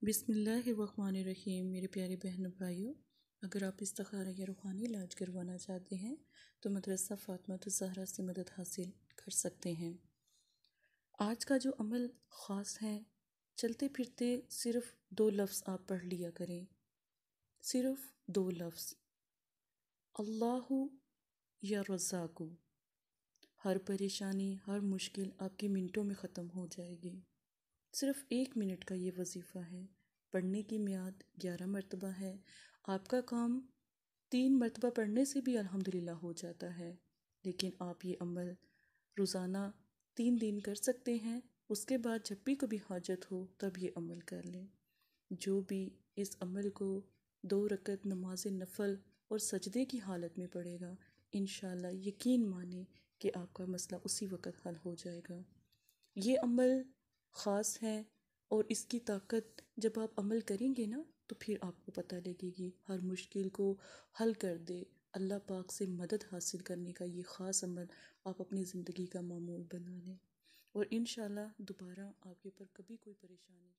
بسم اللہ الرحمن الرحیم۔ میرے پیارے بہن بھائیوں، اگر آپ استخارہ یا روحانی علاج کروانا چاہتے ہیں تو مدرسہ فاطمہ الزہرا سے مدد حاصل کر سکتے ہیں۔ آج کا جو عمل خاص ہے، چلتے پھرتے صرف 2 لفظ آپ پڑھ لیا کریں، صرف 2 لفظ، اللہ یا رزاق۔ ہر پریشانی، ہر مشکل آپ کی منٹوں میں ختم ہو جائے گی۔ صرف 1 منٹ کا یہ وظیفہ ہے۔ پڑھنے کی میعاد 11 مرتبہ ہے۔ آپ کا کام 3 مرتبہ پڑھنے سے بھی الحمدللہ ہو جاتا ہے، لیکن آپ یہ عمل روزانہ 3 دن کر سکتے ہیں۔ اس کے بعد جب بھی کبھی حاجت ہو تب یہ عمل کر لیں۔ جو بھی اس عمل کو 2 رکعت نماز نفل اور سجدے کی حالت میں پڑھے گا، انشاءاللہ یقین مانیں کہ آپ کا مسئلہ اسی وقت حل ہو جائے گا۔ یہ عمل خاص ہے اور اس کی طاقت جب آپ عمل کریں گے نا تو پھر آپ کو پتہ لگے گی۔ ہر مشکل کو حل کر دے، اللہ پاک سے مدد حاصل کرنے کا یہ خاص عمل آپ اپنی زندگی کا معمول بنا لیں، اور انشاءاللہ دوبارہ آپ کے اوپر کبھی کوئی پریشانی